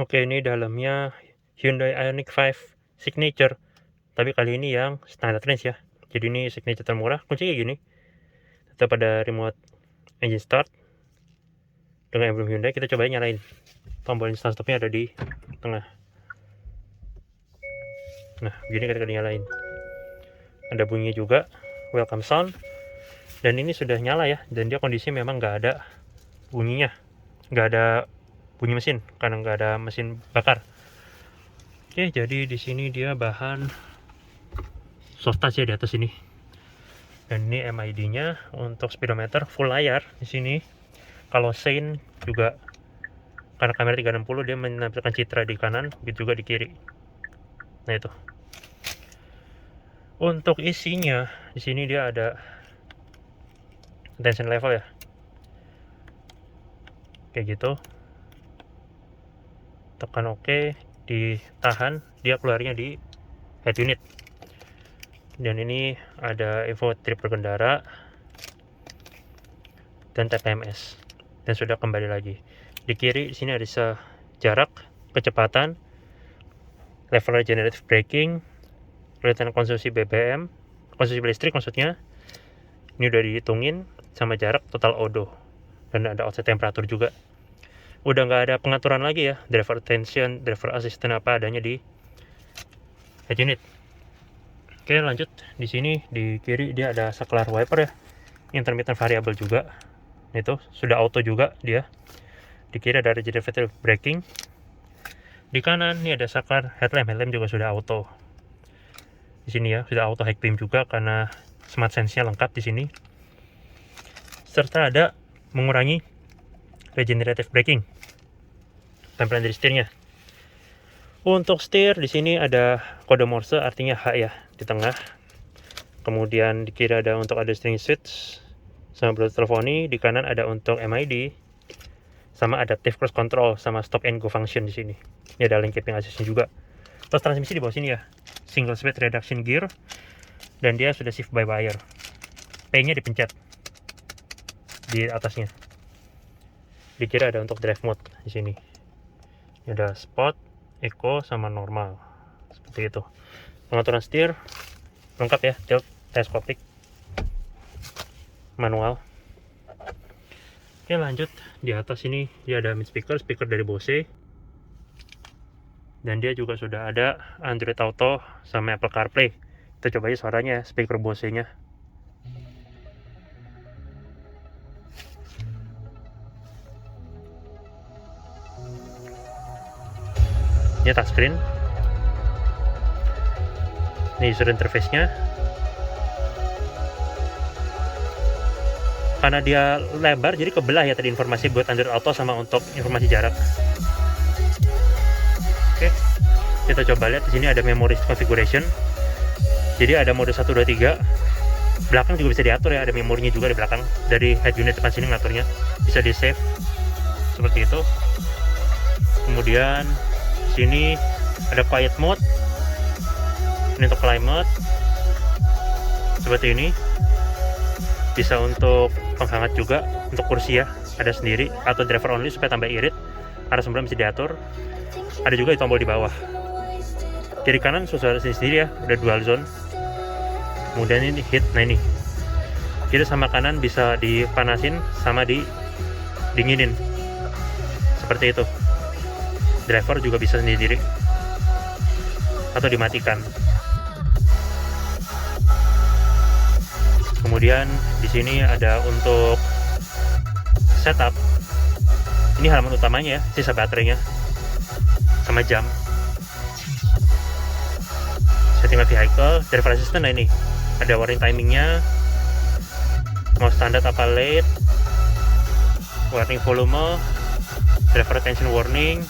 Oke, ini dalamnya Hyundai Ioniq 5 Signature, tapi kali ini yang standard range ya. Jadi ini signature termurah. Kuncinya gini, tetap ada remote engine start dengan emblem Hyundai. Kita coba nyalain. Tombol start stopnya ada di tengah. Nah, begini ketika dinyalain. Ada bunyi juga, welcome sound. Dan ini sudah nyala ya, dan dia kondisi memang nggak ada bunyinya, nggak ada bunyi mesin karena nggak ada mesin bakar. Oke, jadi di sini dia bahan soft touch ya di atas ini. Dan ini MID-nya untuk speedometer full layar di sini. Kalau Shane juga karena kamera 360 dia menampilkan citra di kanan, begitu juga di kiri. Nah itu. Untuk isinya di sini dia ada tension level ya. Kayak gitu. Tekan OK, ditahan, dia keluarnya di head unit. Dan ini ada info trip berkendara dan TPMS. Dan sudah kembali lagi. Di kiri di sini ada jarak, kecepatan, level regenerative braking, kelihatan konsumsi BBM, konsumsi listrik maksudnya. Ini udah dihitungin sama jarak total odo. Dan ada offset temperatur juga. Udah nggak ada pengaturan lagi ya, driver attention, driver assistant apa adanya di head unit. Oke, lanjut. Di sini di kiri dia ada saklar wiper ya, intermittent variable juga. Itu sudah auto juga dia. Di kiri ada regenerative braking. Di kanan ini ada saklar headlamp juga sudah auto. Di sini ya sudah auto high beam juga karena smart sense-nya lengkap di sini. Serta ada mengurangi regenerative braking. Tampilan dari setirnya. Untuk setir di sini ada kode Morse artinya H ya di tengah. Kemudian di kiri ada untuk ada steering switch sama Bluetooth teleponi, di kanan ada untuk MID sama adaptive cruise control sama stop and go function di sini. Ini ada link keeping assistnya juga. Terus transmisi di bawah sini ya. Single speed reduction gear dan dia sudah shift by wire. P-nya dipencet di atasnya. Di kiri ada untuk drive mode di sini. Ini ada sport, eco sama normal. Seperti itu. Pengaturan setir lengkap ya, tilt, teleskopik, manual. Oke, lanjut. Di atas ini dia ada mid speaker dari Bose. Dan dia juga sudah ada Android Auto sama Apple CarPlay. Kita coba aja suaranya speaker Bose-nya. Ini touchscreen. Ini user interface-nya. Karena dia lebar jadi kebelah ya tadi informasi buat Android Auto sama untuk informasi jarak. Oke. Kita coba lihat di sini ada memory configuration. Jadi ada mode 1 2 3. Belakang juga bisa diatur ya, ada memorinya juga di belakang. Dari head unit depan sini ngaturnya. Bisa di-save seperti itu. Kemudian sini ada quiet mode. Ini untuk climate. Seperti ini. Bisa untuk penghangat juga, untuk kursi ya, ada sendiri atau driver only supaya tambah irit. Arah semburan bisa diatur. Ada juga di tombol di bawah. Kiri kanan sudah sendiri ya, udah dual zone. Kemudian ini heat, nah ini. Kiri sama kanan bisa dipanasin sama dinginin. Seperti itu. Driver juga bisa sendiri atau dimatikan. Kemudian di sini ada untuk setup. Ini halaman utamanya ya, sisa baterainya sama jam. Setting vehicle, driver assistant. Nah ini ada warning timingnya, mau standar apa late, warning volume, driver attention warning.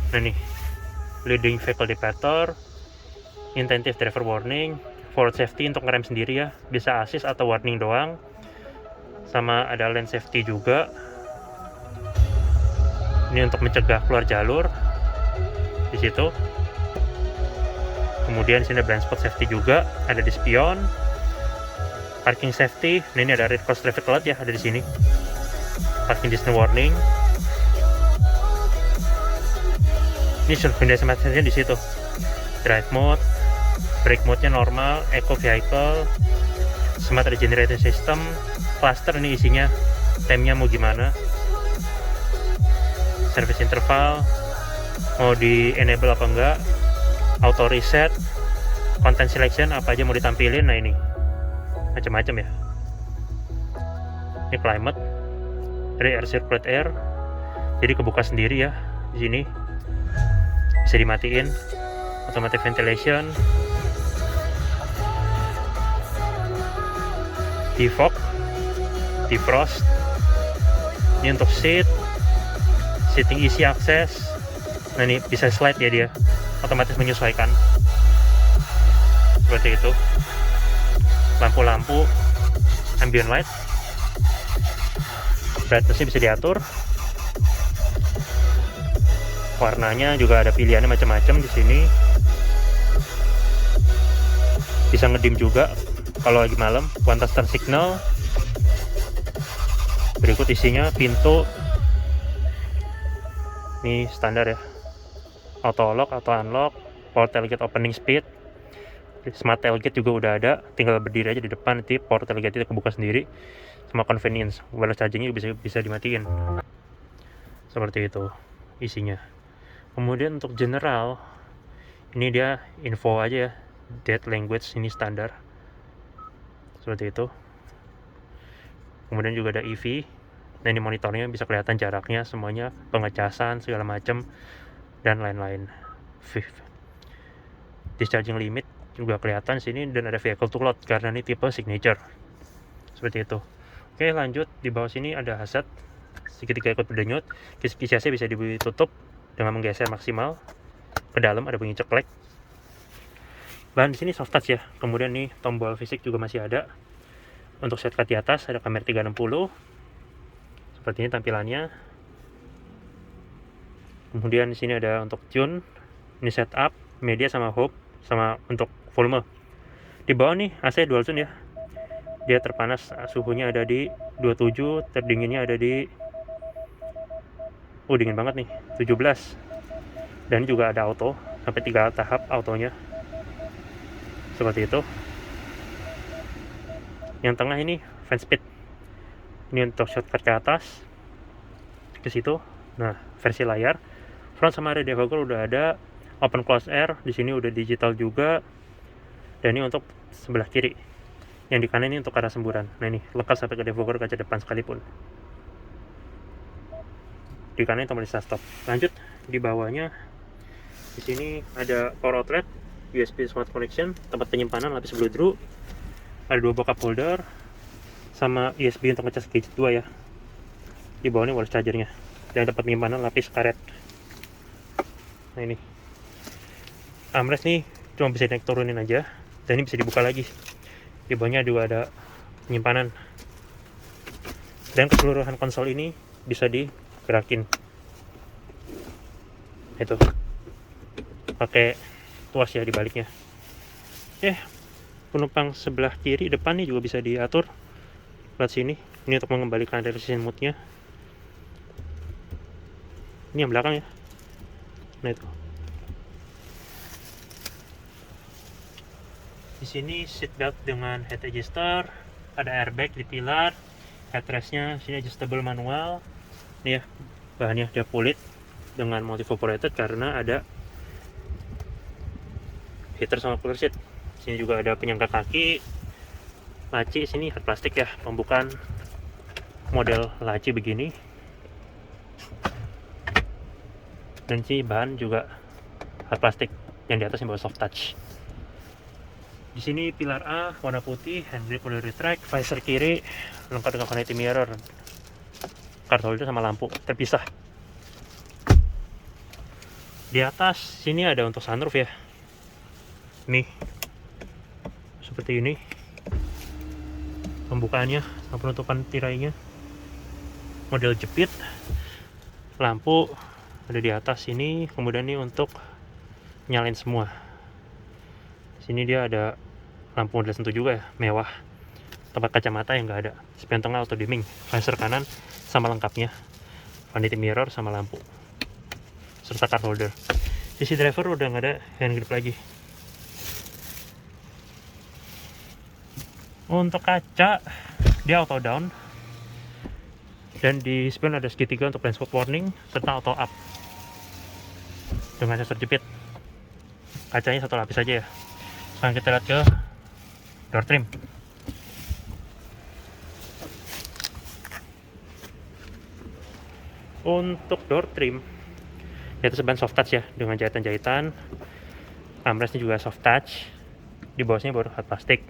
Nah nih, leading vehicle indicator, intensive driver warning, forward safety untuk ngerem sendiri ya, bisa assist atau warning doang. Sama ada lane safety juga. Ini untuk mencegah keluar jalur di situ. Kemudian sini blind spot safety juga, ada di spion. Parking safety, nah ini ada red cross traffic alert ya, ada di sini. Parking distance warning. Ini benda semacamnya di situ. Drive mode, brake mode-nya normal, eco vehicle, smart regenerative system, cluster ini isinya, temnya mau gimana, service interval, mau di enable apa enggak, auto reset, content selection apa aja mau ditampilin. Nah ini macam-macam ya. Ini climate, dari air circulate air, jadi kebuka sendiri ya di sini, bisa dimatiin. Automatic ventilation, defog, defrost. Ini untuk seating easy access. Nah ini bisa slide ya, dia otomatis menyesuaikan seperti itu. Lampu-lampu ambient light, brightness-nya bisa diatur, warnanya juga ada pilihannya macam-macam di sini. Bisa ngedim juga kalau lagi malam. One touch turn signal. Berikut isinya, pintu ini standar ya, auto lock, auto unlock, power tailgate opening speed, smart tailgate juga udah ada, tinggal berdiri aja di depan, nanti power tailgate itu kebuka sendiri. Sama convenience, wireless chargingnya bisa dimatiin. Seperti itu isinya. Kemudian untuk general, ini dia info aja ya, dead language ini standar seperti itu. Kemudian juga ada EV. Nah ini monitornya bisa kelihatan jaraknya semuanya, pengecasan segala macam dan lain-lain. Discharging limit juga kelihatan sini, dan ada vehicle to load karena ini tipe signature seperti itu. Oke, lanjut. Di bawah sini ada hazard segitiga ikut berdenyut. Kisi AC bisa ditutup dengan menggeser maksimal ke dalam, ada bunyi ceklek. Bahan di sini soft touch ya. Kemudian nih tombol fisik juga masih ada. Untuk shortcut di atas ada kamera 360. Seperti ini tampilannya. Kemudian di sini ada untuk tune, ini setup, media sama hub, sama untuk volume. Di bawah nih AC dual tune ya. Dia terpanas suhunya ada di 27, terdinginnya ada di dingin banget nih, 17. Dan juga ada auto sampai 3 tahap autonya. Seperti itu. Yang tengah ini fan speed. Ini untuk shortcut ke atas, ke situ. Nah, versi layar. Front sama rear defogger udah ada. Open close air di sini udah digital juga. Dan ini untuk sebelah kiri. Yang di kanan ini untuk arah semburan. Nah ini lengkap sampai ke defogger kaca depan sekalipun. Di kanan tombol start stop. Lanjut di bawahnya. Di sini ada power outlet, USB smart connection, tempat penyimpanan lapis bludru, ada 2 backup holder, sama USB untuk ngecas gadget 2 ya. Di bawah ini wireless chargernya, dan tempat penyimpanan lapis karet. Nah ini armrest nih cuma bisa naik turunin aja, dan ini bisa dibuka lagi. Di bawahnya juga ada penyimpanan, dan keseluruhan konsol ini bisa digerakin. Itu pakai tuas ya di baliknya. Penumpang sebelah kiri depan nih juga bisa diatur. Lihat sini, ini untuk mengembalikan resolution mode-nya. Ini yang belakang ya. Nah itu. Di sini seat belt dengan head adjuster, ada airbag di pilar, headrest-nya sini adjustable manual. Ini ya, bahannya udah kulit dengan multi-vaporated karena ada heater sama cooler seat. Sini juga ada penyangga kaki, laci sini hard plastik ya, pembukaan model laci begini. Dan sini bahan juga hard plastik, yang di atas yang bawa soft touch. Di sini pilar A warna putih, handbrake udah retract, visor kiri lengkap dengan vanity mirror, card holder sama lampu terpisah. Di atas sini ada untuk sunroof ya. Nih seperti ini pembukaannya sama penutupan tirainya, model jepit. Lampu ada di atas sini, kemudian ini untuk nyalain semua. Sini dia ada lampu model sentuh juga ya, mewah. Tempat kacamata yang nggak ada, spion tengah auto dimming, visor kanan sama lengkapnya, vanity mirror sama lampu serta card holder. Sisi driver udah nggak ada hand grip lagi. Untuk kaca dia auto down, dan di spion ada segitiga untuk blind spot warning serta auto up dengan sensor jepit. Kacanya satu lapis aja ya. Sekarang kita lihat ke door trim. Untuk door trim di atas ban soft touch ya, dengan jahitan-jahitan. Armrestnya juga soft touch. Di bawahnya baru hard plastik.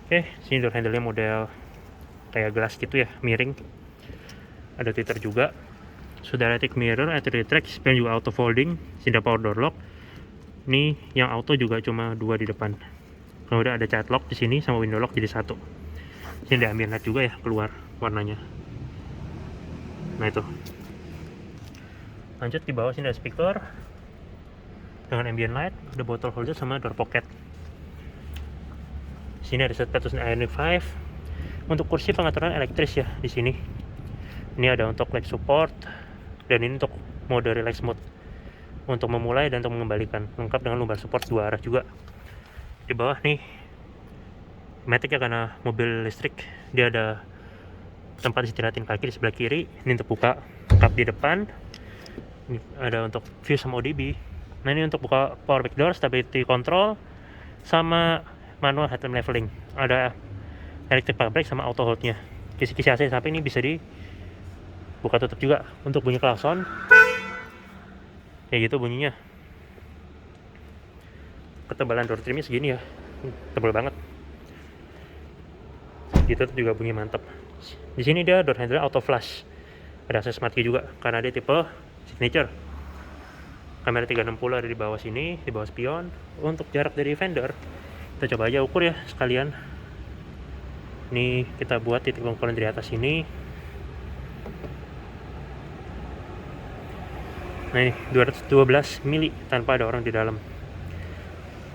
Oke, sini door handle-nya model kayak gelas gitu ya, miring. Ada tweeter juga. Sudah electric mirror, electric track, spion juga auto folding, sini ada power door lock. Ini yang auto juga cuma 2 di depan. Kemudian ada child lock di sini sama window lock jadi 1. Sini ada ambient light juga ya, keluar warnanya. Nah itu. Lanjut di bawah sini ada speaker dengan ambient light, ada bottle holder sama door pocket. Sini ada status Ioniq 5. Untuk kursi pengaturan elektris ya di sini. Ini ada untuk leg support dan ini untuk mode relax mode. Untuk memulai dan untuk mengembalikan, lengkap dengan lumbar support 2 arah juga. Di bawah nih matic ya, karena mobil listrik dia ada tempat istirahatin kaki di sebelah kiri. Ini untuk buka kap di depan. Ini ada untuk view sama ODB. Nah ini untuk buka power back door, stability control, sama manual headlamp leveling. Ada electric park brake sama auto hold-nya. Kisi-kisi AC sampai ini bisa dibuka tutup juga. Untuk bunyi klakson kayak gitu bunyinya. Ketebalan door trimnya segini ya, tebal banget. Gitu juga bunyi mantap. Di sini dia door handle auto flash. Ada akses smart key juga karena dia tipe signature. Kamera 360 ada di bawah sini, di bawah spion. Untuk jarak dari fender, kita coba aja ukur ya sekalian. Ini kita buat titik pengukuran dari atas ini. Nah ini 212 mili tanpa ada orang di dalam.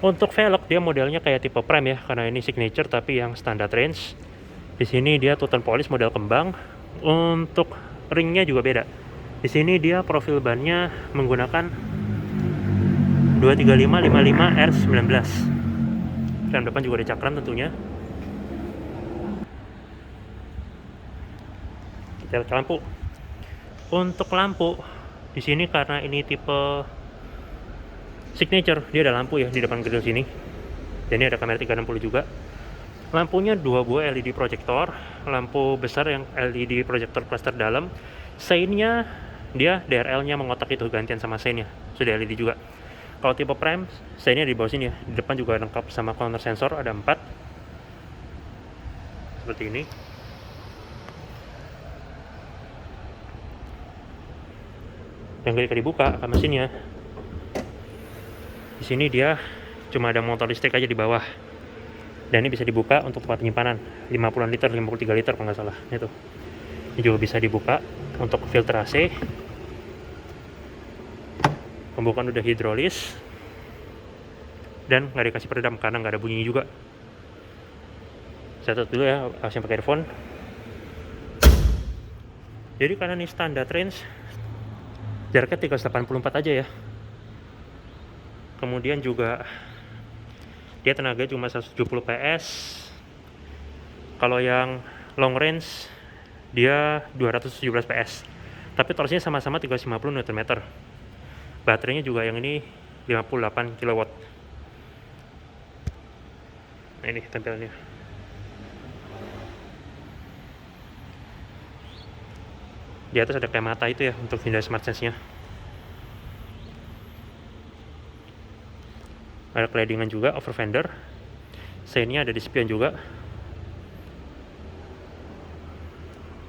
Untuk velg dia modelnya kayak tipe prime ya, karena ini signature tapi yang standard range. Di sini dia two tone polish model kembang. Untuk ringnya juga beda. Di sini dia profil bannya menggunakan 235-55 R19. Rem depan juga ada cakram tentunya. Kita lihat lampu. Untuk lampu di sini karena ini tipe signature, dia ada lampu ya di depan grill sini. Dan ini ada kamera 360 juga. Lampunya 2 buah LED proyektor, lampu besar yang LED proyektor cluster dalam. Sein-nya dia DRL-nya mengotak itu, gantian sama sein-nya. Sudah LED juga. Kalau tipe prime, sein-nya di bawah sini ya. Di depan juga lengkap sama corner sensor, ada 4. Seperti ini. Yang ketika dibuka mesinnya, di sini dia cuma ada motor listrik aja di bawah. Dan ini bisa dibuka untuk tempat penyimpanan 50 liter, 53 liter kalau nggak salah. Itu. Ini juga bisa dibuka untuk filter AC. Pembukaan udah hidrolis. Dan nggak dikasih peredam karena nggak ada bunyinya juga. Saya tutup dulu ya, harusnya pakai earphone. Jadi karena ini standar range, jaraknya 384 aja ya. Kemudian juga dia tenaga cuma 170 PS. Kalau yang long range dia 217 PS. Tapi torsinya sama-sama 350 Nm. Baterainya juga yang ini 58 kW. Nah ini tampilannya. Di atas ada kayak mata itu ya untuk hindari smart sense-nya. Ada claddingan juga over fender. Sein-nya ada di spion juga.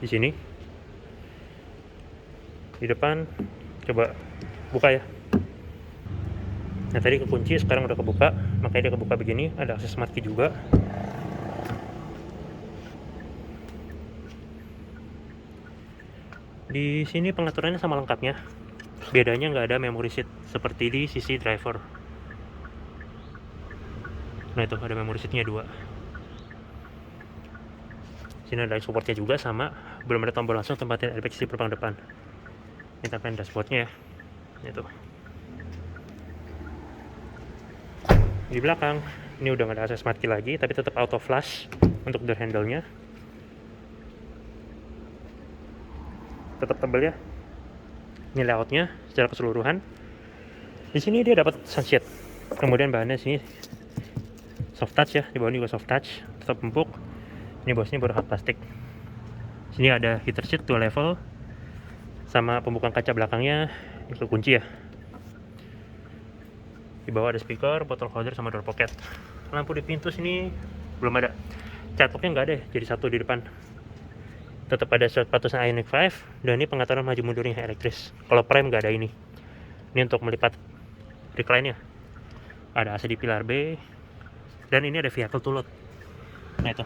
Di sini. Di depan coba buka ya. Nah tadi kekunci, sekarang udah kebuka, makanya dia kebuka begini. Ada akses smart key juga. Di sini pengaturannya sama lengkapnya. Bedanya nggak ada memory seat seperti di sisi driver. Nah itu ada memory seatnya 2. Sini ada supportnya juga sama, belum ada tombol langsung tempatin airbag sisi penumpang depan. Ini tampilan dashboardnya ya. Itu. Di belakang ini udah nggak ada akses smart key lagi, tapi tetap auto flash untuk door handle-nya. Tetap tebal ya. Ini layoutnya secara keseluruhan. Di sini dia dapat sunshade. Kemudian bahannya sini soft touch ya, di bawah ini juga soft touch, tetap empuk. Ini bosnya baru hard plastik. Sini ada heater seat 2 level, sama pembukaan kaca belakangnya itu kunci ya. Di bawah ada speaker, bottle holder, sama door pocket. Lampu di pintu sini belum ada. Catlocknya nggak ada ya, jadi satu di depan. Tetap ada short patusnya Ioniq 5, dan ini pengaturan maju mundurnya elektris. Kalau prime nggak ada ini. Ini untuk melipat recline-nya. Ada AC di pilar B, dan ini ada vehicle to load. Nah itu,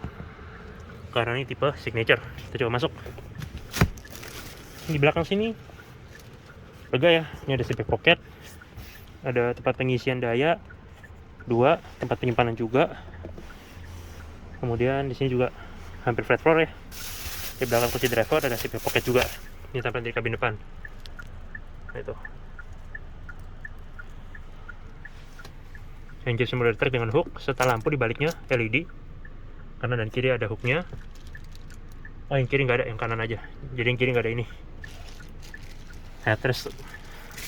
karena ini tipe signature. Kita coba masuk. Di belakang sini lega ya. Ini ada zip pocket, ada tempat pengisian daya 2, tempat penyimpanan juga. Kemudian di sini juga hampir flat floor ya. Di belakang kursi driver ada zip pocket juga. Ini tampilan dari kabin depan. Nah itu, engine simulator dengan hook serta lampu di baliknya LED. Kanan dan kiri ada hooknya. Oh, yang kiri nggak ada, yang kanan aja. Jadi yang kiri nggak ada ini. Headrest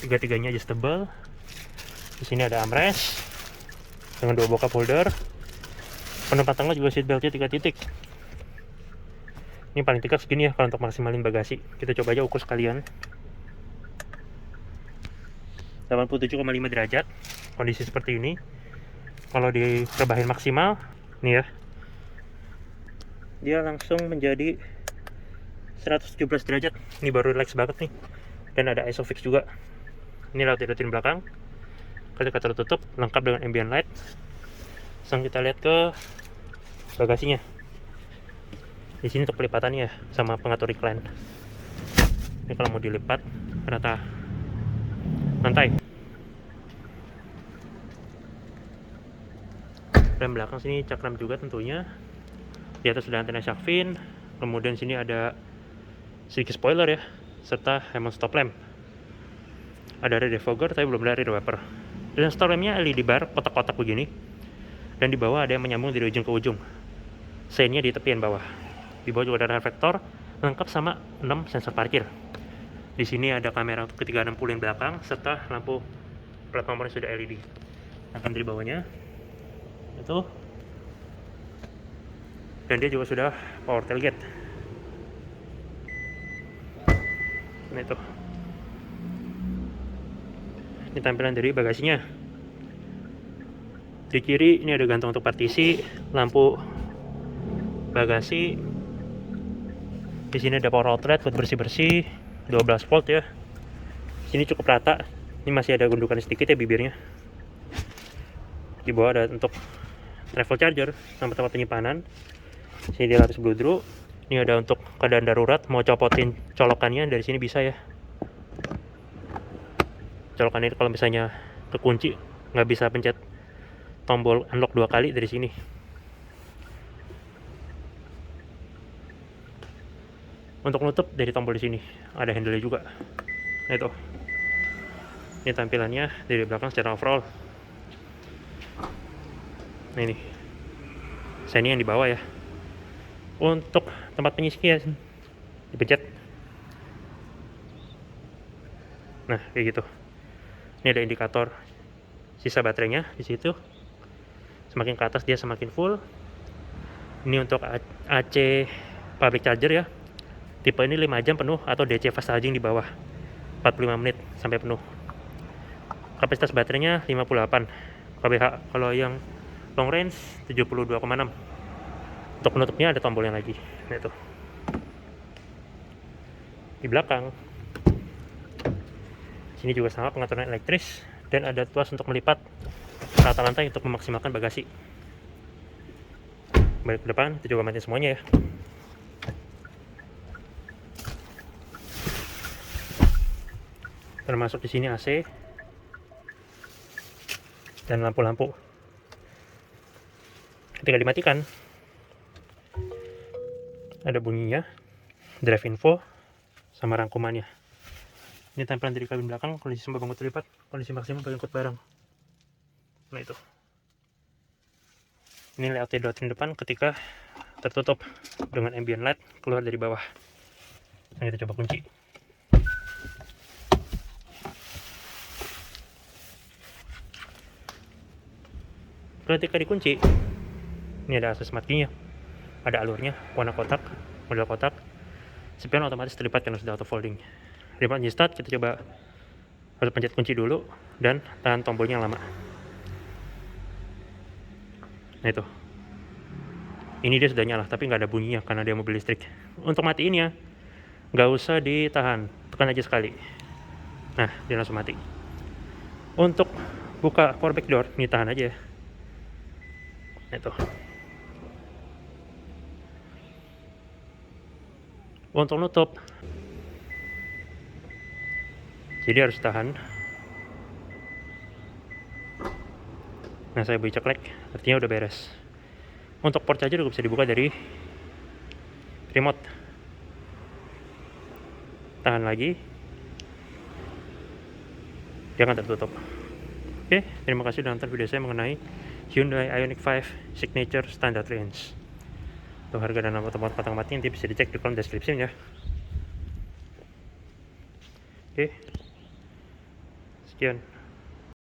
tiga-tiganya adjustable. Di sini ada armrest dengan 2 bokap holder. Penumpang tengah juga seat beltnya 3 titik. Ini paling tiga segini ya kalau untuk maksimalin bagasi. Kita coba aja ukur sekalian. 87,5 derajat. Kondisi seperti ini. Kalau direbahin maksimal, nih ya, dia langsung menjadi 117 derajat. Ini baru relax banget nih. Dan ada ISOFIX juga. Ini laut-lautin belakang. Ketika tertutup, lengkap dengan ambient light. Langsung kita lihat ke bagasinya. Di sini untuk pelipatannya sama pengatur recline. Ini kalau mau dilipat rata lantai. Rem belakang sini cakram juga tentunya. Di atas ada antena shark fin. Kemudian sini ada sedikit spoiler ya, serta Hammond stop lamp. Ada rear defogger tapi belum ada rear wiper. Dan stop lampnya LED bar kotak-kotak begini. Dan di bawah ada yang menyambung dari ujung ke ujung. Seinnya di tepian bawah. Di bawah juga ada reflektor lengkap sama 6 sensor parkir. Di sini ada kamera untuk ke 360 yang belakang serta lampu plat nomornya sudah LED. Akan dari bawahnya itu, dan dia juga sudah power tailgate. Nah itu, ini tampilan dari bagasinya. Di kiri ini ada gantung untuk partisi, lampu bagasi. Di sini ada power outlet buat bersih-bersih, 12 volt ya. Sini cukup rata. Ini masih ada gundukan sedikit ya bibirnya. Di bawah ada untuk travel charger sama tempat penyimpanan. Sini dia lapis bludru. Ini ada untuk keadaan darurat, mau copotin colokannya dari sini bisa ya. Colokan ini kalau misalnya kekunci, nggak bisa pencet tombol unlock 2 kali dari sini. Untuk nutup dari tombol di sini, ada handle juga. Nah itu, ini tampilannya dari belakang secara overall. Nah ini, saya ini yang di bawah ya. Untuk tempat pengisian, dipencet. Nah kayak gitu. Ini ada indikator sisa baterainya di situ. Semakin ke atas dia semakin full. Ini untuk AC public charger ya. Tipe ini 5 jam penuh atau DC fast charging di bawah 45 menit sampai penuh. Kapasitas baterainya 58 kWh. Kalau yang long range 72,6. Untuk penutupnya ada tombolnya lagi. Nah itu. Di belakang sini juga sama pengaturan elektris dan ada tuas untuk melipat rata lantai untuk memaksimalkan bagasi. Balik ke depan, kita coba matiin semuanya ya. Termasuk di sini AC dan lampu-lampu. Ketika dimatikan, ada bunyinya, drive info, sama rangkumannya. Ini tampilan dari kabin belakang, kondisi bangun terlipat, kondisi maksimum bagi angkut barang. Nah itu. Ini layout dotting depan ketika tertutup dengan ambient light keluar dari bawah. Nah, kita coba kunci. Ketika dikunci, ini ada akses matinya, ada alurnya, warna kotak, model kotak. Spion otomatis terlipat karena sudah auto folding. Remote start, kita coba harus pencet kunci dulu dan tahan tombolnya lama. Nah itu, ini dia sudah nyala tapi nggak ada bunyinya karena dia mobil listrik. Untuk matiin ya nggak usah ditahan, tekan aja sekali. Nah, dia langsung mati. Untuk buka power back door, ini tahan aja. Nah itu. Untuk nutup, jadi harus tahan. Nah, saya beri ceklek, artinya udah beres. Untuk port charger juga bisa dibuka dari remote. Tahan lagi, dia akan tertutup. Oke, terima kasih sudah nonton video saya mengenai Hyundai Ioniq 5 Signature Standard Range. Untuk harga dan nama tempat patang mati nanti bisa dicek di kolom deskripsi ya. Oke, sekian.